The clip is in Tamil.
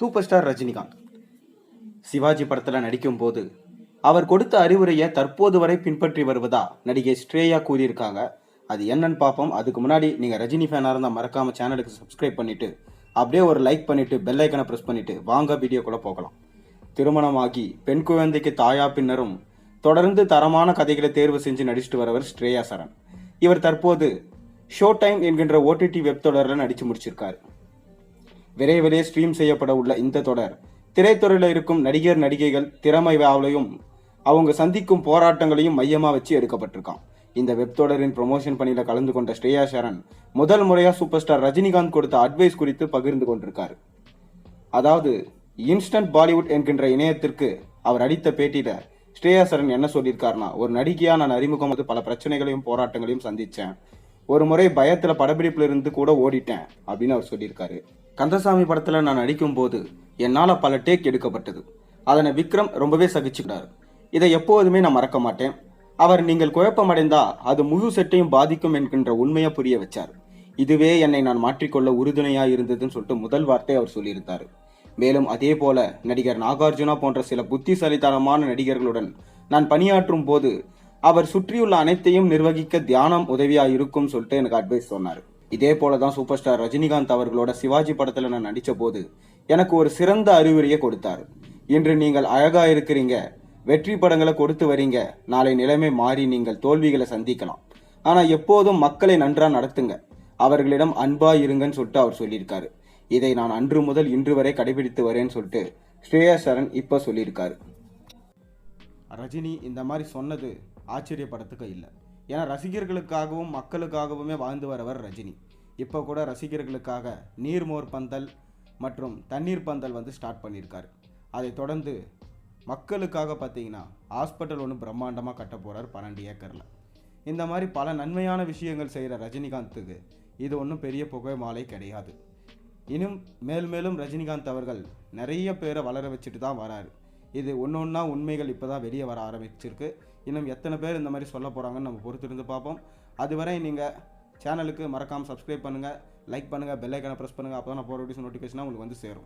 சூப்பர் ஸ்டார் ரஜினிகாந்த் சிவாஜி படத்தில் நடிக்கும் போது அவர் கொடுத்த அறிவுரையை தற்போது வரை பின்பற்றி வருவதா நடிகை ஸ்ரேயா கூறியிருக்காங்க. அது என்னன்னு பார்ப்போம். அதுக்கு முன்னாடி நீங்கள் ரஜினி ஃபேனாக இருந்தால் மறக்காம சேனலுக்கு சப்ஸ்கிரைப் பண்ணிட்டு அப்படியே ஒரு லைக் பண்ணிட்டு பெல் ஐக்கனை ப்ரெஸ் பண்ணிட்டு வாங்க வீடியோக்குள்ள போகலாம். திருமணமாகி பெண் குழந்தைக்கு தாயா பின்னரும் தொடர்ந்து தரமான கதைகளை தேர்வு செஞ்சு நடிச்சுட்டு வரவர் ஸ்ரேயா சரண். இவர் தற்போது ஷோ டைம் என்கின்ற OTT வெப் தொடரில் நடிச்சு முடிச்சிருக்காரு. விரைவிலே ஸ்ட்ரீம் செய்யப்பட உள்ள இந்த தொடர் திரைத்துறையில் இருக்கும் நடிகர் நடிகைகள் திறமை வாவலையும் அவங்க சந்திக்கும் போராட்டங்களையும் மையமாக வச்சு எடுக்கப்பட்டிருக்கான். இந்த வெப் தொடரின் ப்ரொமோஷன் பணியில் கலந்து கொண்ட ஸ்ரேயா சரண் முதல் முறையாக சூப்பர் ஸ்டார் ரஜினிகாந்த் கொடுத்த அட்வைஸ் குறித்து பகிர்ந்து கொண்டிருக்காரு. அதாவது இன்ஸ்டன்ட் பாலிவுட் என்கின்ற இணையத்திற்கு அவர் அளித்த பேட்டியில ஸ்ரேயா சரண் என்ன சொல்லியிருக்காருன்னா, ஒரு நடிகையா நான் அறிமுகம் பல பிரச்சனைகளையும் போராட்டங்களையும் சந்திச்சேன். ஒரு முறை பயத்துல படப்பிடிப்புல இருந்து கூட ஓடிட்டேன் அப்படின்னு அவர் சொல்லியிருக்காரு. கந்தசாமி படத்துல நான் நடிக்கும் போது என்னால பல டேக் எடுக்கப்பட்டது. அதனை விக்ரம் ரொம்பவே சகிச்சுக்கிட்டாரு. இதை எப்போதுமே நான் மறக்க மாட்டேன். அவர் நீங்கள் குழப்பமடைந்தா அது முழு செட்டையும் பாதிக்கும் என்கின்ற உண்மையை புரிய வச்சார். இதுவே என்னை நான் மாற்றிக்கொள்ள உறுதுணையா இருந்ததுன்னு சொல்லிட்டு முதல் வார்த்தை அவர் சொல்லியிருந்தாரு. மேலும் அதே போல நடிகர் நாகார்ஜுனா போன்ற சில புத்திசாலித்தனமான நடிகர்களுடன் நான் பணியாற்றும் போது அவர் சுற்றியுள்ள அனைத்தையும் நிர்வகிக்க தியானம் உதவியா இருக்கும் சொல்லிட்டு எனக்கு அட்வைஸ் சொன்னார். இதே போலதான் சூப்பர் ஸ்டார் ரஜினிகாந்த் அவர்களோட சிவாஜி படத்துல நான் நடிச்ச போது எனக்கு ஒரு சிறந்த அறிவுரையை கொடுத்தாரு. இன்று நீங்கள் அழகா இருக்கிறீங்க, வெற்றி படங்களை கொடுத்து வரீங்க, நாளை நிலைமை மாறி நீங்கள் தோல்விகளை சந்திக்கலாம். ஆனா எப்போதும் மக்களை நன்றா நடத்துங்க, அவர்களிடம் அன்பா இருங்கன்னு சொல்லிட்டு அவர் சொல்லியிருக்காரு. இதை நான் அன்று முதல் இன்று வரை கடைபிடித்து வரேன்னு சொல்லிட்டு ஸ்ரேயா சரண் இப்ப சொல்லியிருக்காரு. ரஜினி இந்த மாதிரி சொன்னது ஆச்சரியப்படத்துக்கு இல்லை. ஏன்னா ரசிகர்களுக்காகவும் மக்களுக்காகவுமே வாழ்ந்து வரவர் ரஜினி. இப்போ கூட ரசிகர்களுக்காக நீர்மோர் பந்தல் மற்றும் தண்ணீர் பந்தல் ஸ்டார்ட் பண்ணியிருக்காரு. அதை தொடர்ந்து மக்களுக்காக பார்த்தீங்கன்னா ஹாஸ்பிட்டல் ஒன்று பிரம்மாண்டமாக கட்ட போகிறார் 12 ஏக்கரில். இந்த மாதிரி பல நன்மையான விஷயங்கள் செய்கிற ரஜினிகாந்துக்கு இது ஒன்றும் பெரிய புகை மாலை கிடையாது. இன்னும் மேலும் ரஜினிகாந்த் அவர்கள் நிறைய பேரை வளர வச்சுட்டு தான் வராரு. இது ஒன்றா உண்மைகள் இப்போ தான் வெளியே வர ஆரம்பிச்சிருக்கு. இன்னும் எத்தனை பேர் இந்த மாதிரி சொல்ல போகிறாங்கன்னு நம்ம பொறுத்திருந்து பார்ப்போம். அதுவரை நீங்கள் சேனலுக்கு மறக்காமல் சப்ஸ்கிரைப் பண்ணுங்கள், லைக் பண்ணுங்கள், பெல் ஐக்கானை ப்ரெஸ் பண்ணுங்கள். அப்போ தான் நான் போகிற வீடியோஸ் நோட்டிஃபிகேஷனாக உங்களுக்கு சேரும்.